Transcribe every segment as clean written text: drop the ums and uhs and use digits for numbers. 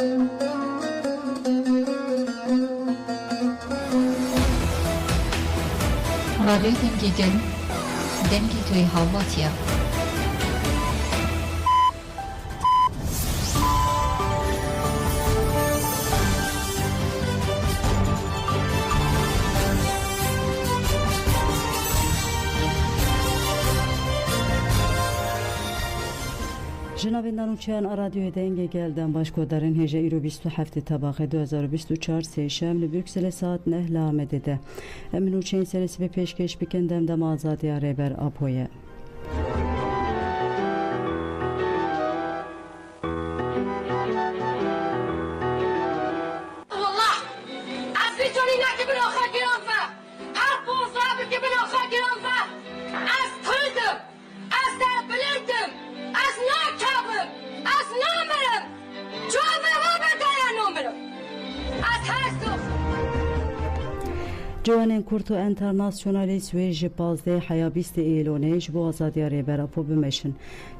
رادیو دنگی توی هواتیا جنابندان چند رادیو دنگ گلدن باشکودارن هجه ایرو 27 تباخ 2024 سیشم لبرکسل ساعت نه لامده ده امنو چین سرسی به پیشکش بکندم دم آزادی ریبر آپویه جوانان کورت و انترناسیونالی سویج 15 حیابیست ایلونیج با آزادی ریبر آپو بمشن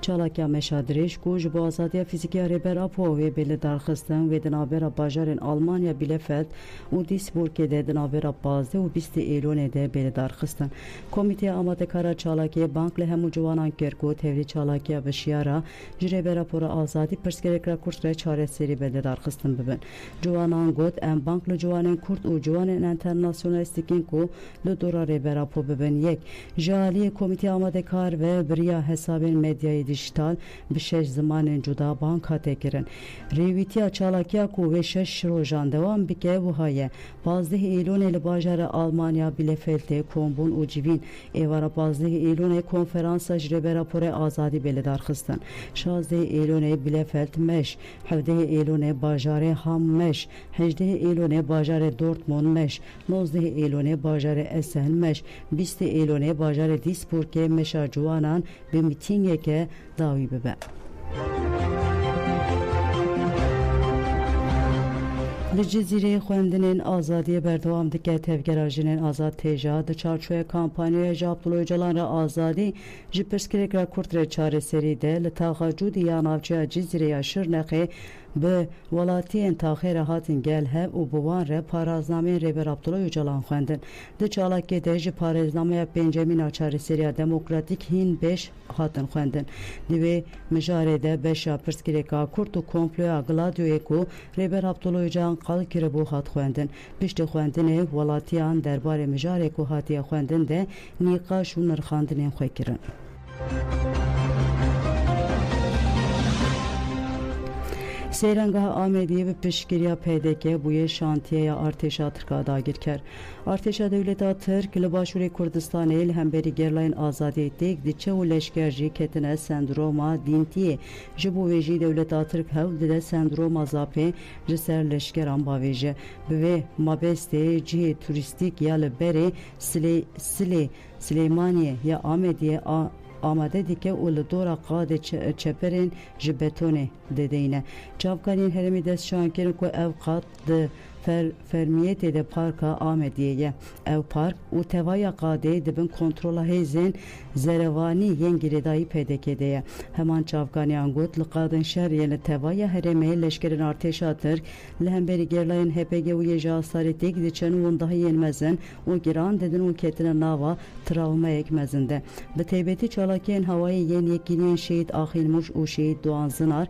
چالاکیا مشادریش کوج با آزادی فیزیکی ریبر آپو و بیل درخستن و دنابر باجارن آلمانیا بیلفلد و دیسبورگ ده دنابر 15 و 20 ایلون ده بیل درخستن کمیته آماده کار چالاکی بانک لهمو جوانان کرکو تهوری چالاکیا بشیارا ریبر آپو را آزادی پرسکرک را کورت را چاره سری بیل درخستن ببن جوانان گوت ام بانک لجوانان کورت و جوانان انترناسیونالی استیکین کو لدورا ریبر آپو ببن یک جالی کمیته آماده کار و بریا حساب مدیای دیجیتال به 6 زمان جدا بانک هاته کرن ریویتیا چالاکیا کو و 6 روزان دوام بکه و های 15 ایلون لباجار آلمانیا بیلفلت کومبون و جیوین ایوارا 15 ایلون کنفرانس ریبر آپو آزادی بیل درخستن 16 ایلون بیلفلت مش 17 ایلون باجار هام مش 18 ایلون باجار دورتموند مش 19 ایلون باجار اسن مش 20 ایلون باجار دیسبورگ مشا جوانان به میتینگ که داوی ببه لجزیره خوندنین آزادی بردوام دکه تفگراجین آزاد تیجا د چارچوی کامپانیای جابطلوی جلان را آزادی جپرسکرک را کرد را چاره سری ده لطاقه جودی یا نافچه جزیره شرنقه به ولاتی انتاخیر هاتین گل هب و بوان را پارازنامه ریبر عبدالله جلان خوندن د چالاکی ده پارازنامه پنجمین چاره سری دموکراتیک هین بیش هاتن خوندن دوی مجاره ده بشا پرسکرکا کرد و کمپلویا گلادیوی کو ریبر عبدالله جان قال کره بو هات خوندن پشت خوندن ولاتیان درباره مجاره کو هاتی خوندن ده نیقاش و نرخاندن خوی کرن سیرنگاه آمدی به پشگیری پیداکه بوی شانتیه ارتشا ترکا داگیر کرد. ارتشا دولت ترک لباشور کردستان ایل هم بری گرلاین آزادی تیک دیچه و لشکرجی کتنه سندروما دینتیه جبو ویجی دولت ترک هول ده سندروما زاپه جسر لشکران باویجه به مابسته جه توریستیک یا لبری سلیمانیه یا آمدیه آماده دیگه اول دورا قاد چپرین جبتونه ددینه چاپکارین هرمی دست شانکرین که اوقات ده فرمیت ده پارکا آمدیه او پارک او توای قاده دبن کنترل هیزن زروانی ینگیری دایی پیدا کده همان چاپکانی انگوت لقادن شهر یعنی توای هرمی لشکرین ارتشا ترک لهمبری گرلاین هپگه و یه جاستاری تیک دیچن و اونده ینمزن و گران ددن و کتن ناوا تراوما یکمزنده به تیبتی چالاکین هوایی ین یکینین شهید آخیل مش و شهید دوان زنار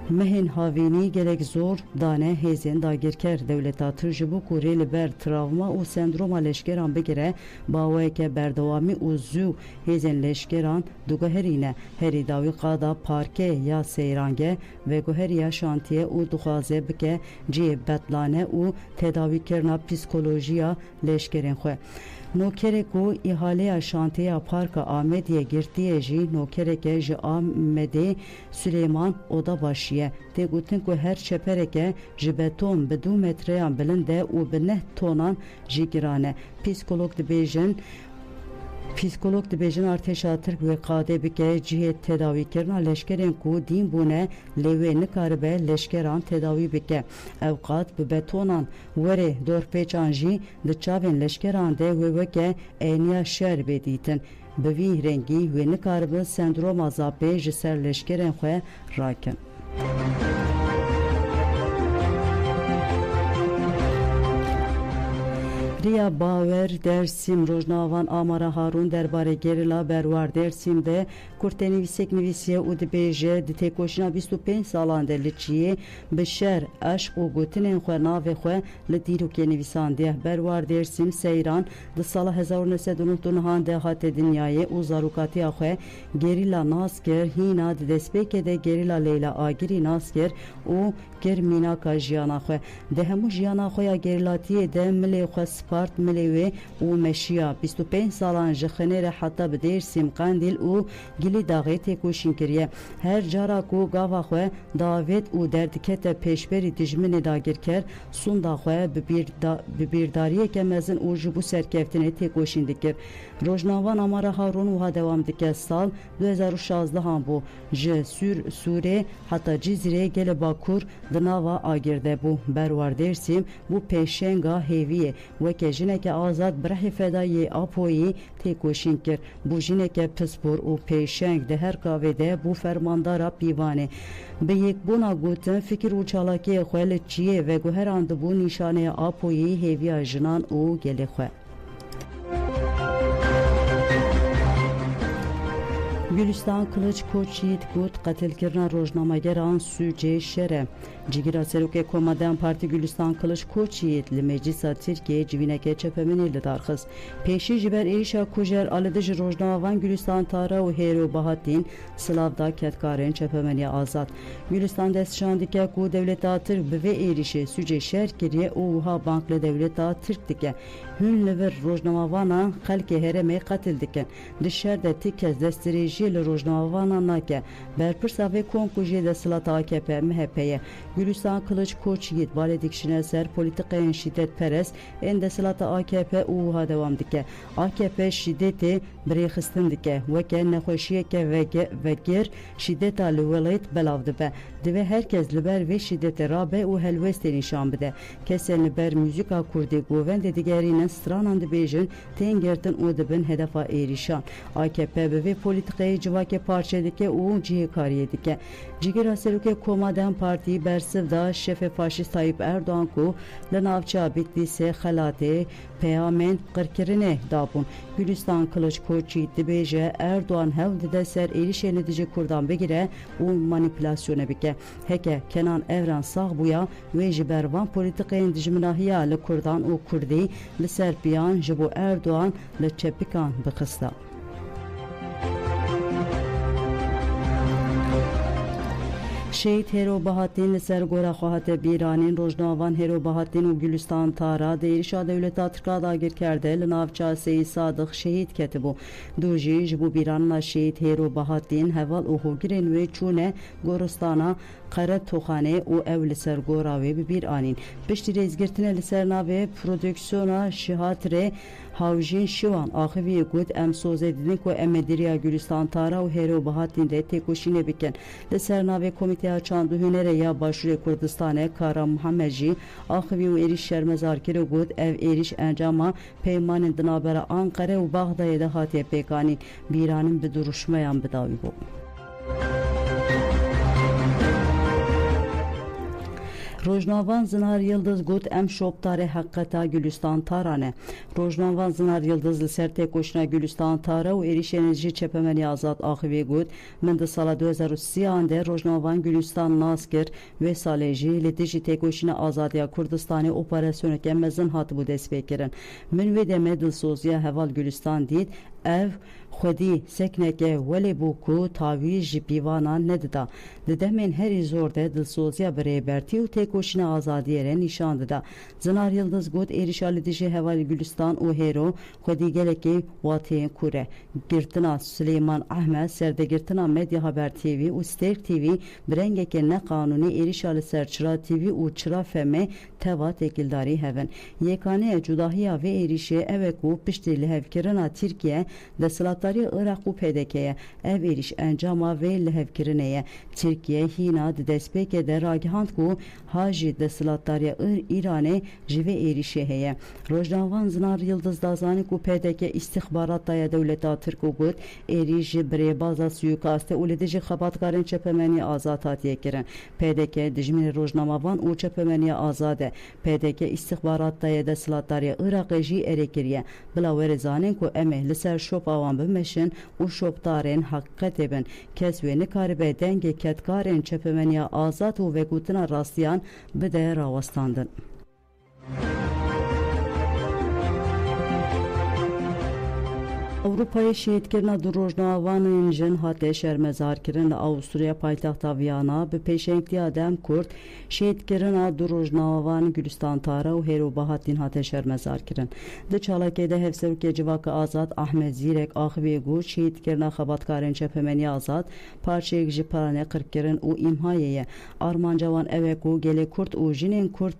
مهن هاوینی گلک زور دانه هیزین داگیر کرد دولتا ترجبو کوری لبر تراوما و سندروما لشکران بگیره باوی که بردوامی و زو هیزین لشکران دوگهرینه هری داوی قادا پارکه یا سیرانگه و گوهریا شانتیه و دخوازه بکه جی بطلانه و تداوی کرنا پسیکولوژیا لشکرین خواه نوکره کو احاله شانتیه پارک آمدیه گرتیه جی نوکره که جی آمده سلیمان اودا باشیه تی گوتن که هر چپره که جی بتون به 2 متریان بلنده و به 9 تونان جی گرانه پسیکولوگ دی بیجن ارتشا ترک و قاده بکه جهه تداوی کرنا لشکرین کو دین بونه لیوه نکاربه لشکران تداوی بکه اوقات به بتونان وره دور پیچان جی ده چاوین لشکران ده وکه اینیا شهر بدیتن به وی رنگی و نکاربه سندروم آزابه جسر لشکرین خواه راکن Riya Bawer Dersim Rojnavan Amara Harun derbare gerila berwar Dersim'de kurtenivîsek nivîsiye û dibêje di têkoşîna 25 salan de li çiyê bi şer, eşq û gotinên xwe navê xwe li dîrokê nivîsandiye. Berwar Dersim Seyran di sala 1999 de hate dinyayê û zarokatiya xwe gerîla nas kir, hîna di destpêkê de gerîla Leyla Agirî nas kir û kir mînaka jiyana xwe. Di hemû jiyana xwe ya gerîlatiyê de milê xwe spart milê wê û meşiya 25 salan ji xenê re heta bi Dêrsîm Qandîl û Gilî Daxê têkoşîn kiriye. Her cara ku gava xwe davet û derdikete pêşberî dijminê dagir ker, sûnda xwe bi bîrdariyeke mezin û ji bo serkeftinê têkoşîn dikir. Rojnavan Amara Harun wiha dewam dike. Sal 2016 bû ji Sûrê heta Cizrê gelê Bakur di nava agir de bû. Berwar Dêrsîm bû pêşenga hêviyê weke jineke azad birehê fedayê Apoyî têkoşîn kir. Bû jineke pispor û pêşeng di her gavê de bû fermandara pîvanê. Bi yekbûna gotin fikir û çalakiyê xwe li çiyê veguheran dibû nîşaneya Apoyî hêviya jinan û gelê xwe. Gülistan Kılıç Koç Yiğit Gut qatilkirina rojnamageran Sücê Şere. Cigîra Serokê Koma Dem Partî Gülistan Kılıç Koç Yiğit li Meclisa Tirkiye civîneke çepemenî li darxist. Pêşî ji ber êrişa kujer alide ji rojnamavan Gülistan Tara û Hêro Bahatîn silavda ketkarên çepemeniya azad. Gülistan destşan dike ku devleta Tirk bi vê êrişê Sücê şer kiriye û wiha bank li devleta Tirk dike. Hûn li vir rojnamavanan xelkê herêmê qatil dikin. Di şer de tik kez destirêjiyê li rojnamavanan nake. Berpirsa vê konkûjiyê de silata AKP MHP'ye. Gülistan Kılıç Koç Yiğit balê dikişine ser polîtikayên şîddetperest ên desilata AKP û wiha dewam dike. AKP şîddetê birêxistin dike. Weke nexweşiyeke vegir şîddeta li welayet belav dibe. Divê herkes li ber vê şîddetê rabe û helwestê nîşan bide. Kesên li ber mûzîka Kurdî govendê digerînin stranan dibêjin tên girtin û dibin hedefa êrişan. AKP bi vê polîtikayê civakê parçe dike û cihêkariyê dike. Cigîra Serokê Koma Dem Partî bersiv da şefê faşîst Tayyip Erdoğan ku li navçeya Bitlisê xelatê peyamên qirkirinê dabûn. Gülistan Kılıç Koç Yiğit dibêje Erdoğan hewl dide ser êrişê nêdicî Kurdan bigire û manipülasyona bike. Heke Kenan Evren sağ bûya wê ji ber van polîtikayên dijminahiya li Kurdan û Kurdî li ser piyan ji bo Erdoğan li çepikan bixista. Şehit Hêro Bahatîn li ser gora xwehate bîranîn rojnavan Hêro Bahatîn û Gülistan Tara di êrişa dewleta Tirka dagir kerde li navçeya Seyîd Sadık şehîd ketibû. Du jî ji bo bîranina Şehit Hêro Bahatîn heval û hogirên wê çûne goristana Qeret Toxanê û ew li ser gora wê bi bîr anîn. Piştî rêzgirtinê li ser navê prodüksiyona Şihatirê Hawjîn Şiwan axiviyê got em sozê didin ku em ê diriya Gülistan Tara û Hêro Bahatîn de têkoşînê bikin. Li ser navê Komîteya Çand û Hunerê ya Başûrê Kurdistanê Kara Muhemed jî axivî û êriş şermezar kir got ev êriş encama peymanên di navbera Ankara û Baxdayê de hatiye pêkanîn. Bîranîn bi duruşmayan bidawî bû. Rojnavan Zinar Yıldız got em şoptarê heqeta Gülistan Tarane. Rojnavan Zinar Yıldız li ser têkoşîna Gülistan Tara û êrişên jî çepemeniya azad axivî got min di sala 2030 de Rojnavan Gülistan nas kir vê salê jî li dijî têkoşîna azadiya Kurdistanê operasyoneke mezin hatibû destpêkirin. Min vê demê dilsoziya heval Gülistan dît ev xwedî sekneke welê bû ku tavî ji pîvanan nedida. Di demên herî zor de dilsoziya birêbertî û têkoşîna azadiyê re nîşan dida. Zinar Yıldız got êrişa li dijî hevalê Gülistan û Hêro xwedî gelekî watiyên kûr e. Girtina Süleyman Ahmed serdegirtina Medya Haber TV û Stêrk TV bi rengeke neqanûnî êrişa li ser Çıra TV û Çıra FM teva têkildarî hevin. Yêkaneya cudahiya vê êrişê ew e ku piştî lihevkirina Tirkiye دستلاتاری عراق و PDK'ye ev eriş encama ve lehevkirineye Türkiye hina despeke de ragihand ku haji destlatari İran'e jive erişi heye. Rojnavan zinar yıldız dazani ku PDK istihbarat daya devleta Türk ugut erişi brebaza suikaste uledici xabatkarin çepemeni azat hatiye kirin. PDK dijmini rojnamavan u çepemeni azade. PDK istihbarat daya destlatari Irak'e ji erekiriye. Bila verezanin ku emeh liser şop avan bimeşin u şoptarın hakikat ebin. Kes ve nikaribe denge ketkarın çepemeni azat u ve gutuna rastlayan bide ravastandın. Avrupa'ya şehitkerine durojnavanın jin hate şermezarkirin Avusturya paytaxta Viyana bi peşenkli Adem Kurt şehitkerine durojnavan Gülistan Tara u heru bahatin hate şermezarkirin. De çalakede hevseruke civaka azat Ahmet Zirek ahvegu şehitkerine xabatkarın çepemeni azat parçayık jiparane kırkkerin u imhayeye Armancavan eveku gele Kurt u jinin Kurt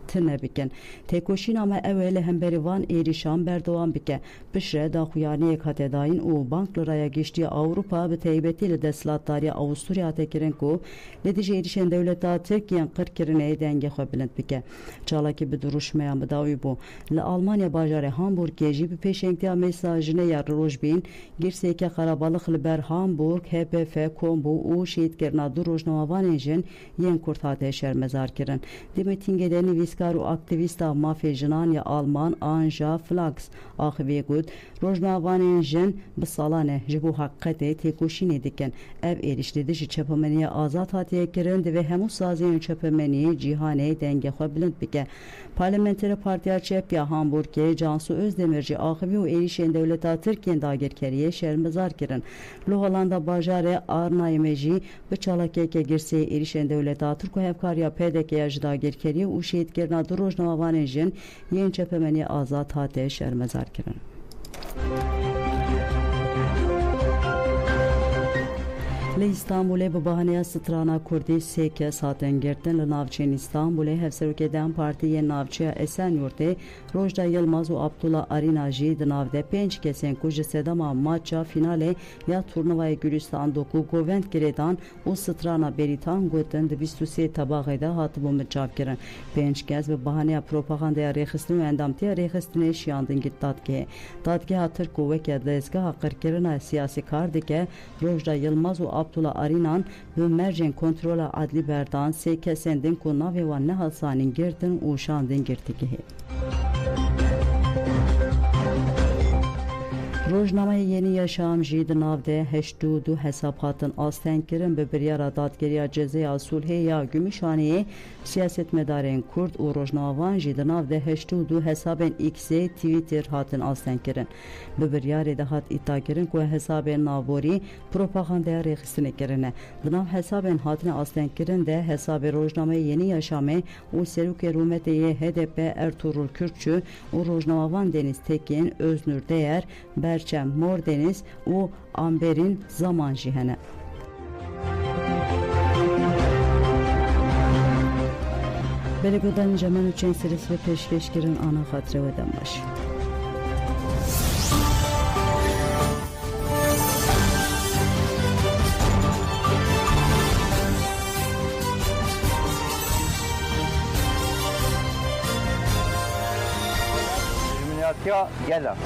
tine bikin. Tekoşin ama evveli hemberivan erişan berdoğan bike. Bişre da xuyani ekate dayin u banklaraya geçtiği Avrupa ve teybetiyle deslatları Avusturya tekirin ku ledici erişen devleta Türkiye'nin kırkirine denge xobilint bike. Çalaki bir duruşmaya mı da bu. Le Almanya bajarı Hamburg geji bir peşenktiya mesajine yar rojbin girseke karabalık liber Hamburg HPF kombu u şehitkerina durojnavavan enjin yen kurtate şermezar kirin. Demetingedeni viskaru aktivista mafejinanya Alman Anja Flax ahve gud rojnavan enjin bisalane jibu hakkate tekoşine diken ev erişledi ji çepemeniye azat hatiye kirin ve hemu saziyen çepemeniye cihane denge xobilint bike. Parlamenter Partiya Çepya Hamburg'e Cansu Özdemirci ahve u erişen devleta Türkiye'nin dagirkeriye şermezar kirin. Lohalanda bajare Arnaymeji bıçalakeke girse erişen devleta Türk hevkarya PDK'ye dagirkeriye u şehitkerina durojnavavan enjin yen çepemeniye azat hatiye şermezar kirin. Le İstanbul'e bu bahaneye strana kurdi seke saten gerten le navçen İstanbul'e hevserukeden partiye navçeya Esenyurt'e Rojda Yılmaz u Abdullah Arinaji de navde 5 kesen kuji sedama maça finale ya turnuvaya Gülistan doku govent giredan u strana beritan goten de bistusiye tabağayda hatıbu mıcab giren 5 kez ve bahaneye propagandaya rexistinu endamtiya rexistine şiyandın git tatke hatır kuvvek ya dezgah hakkır kirina siyasi kardike Rojda Yılmaz u Abdullah Arinan ve mercen kontrola adli berdan se kesendin konna ve vanne hasanin girdin uşandın girtiki. Rojnamaya Yeni Yaşam jid navde heştudu hesapatın asten kirin be biryara dadgeriya cezeya sulhe ya Gümüşhane'ye siyaset medaren Kurd u rojnavan jid navde heştudu hesaben X'e Twitter hatın asten kirin. Be biryare de hat iddia kirin ku hesaben navbori propagandaya rexistine kirine. Dınav hesaben hatine asten kirin de hesabı Rojnamaya Yeni Yaşam'e u seruke rumeteye HDP Ertuğrul Kürkçü u rojnavan Deniz Tekin Öznür Değer Berçem Mordeniz u Amber'in zaman jihene. Belegodan Cemal Uçen serisi ve peşkeşkirin ana hatırı ve denbaşı. Eliminatya gela.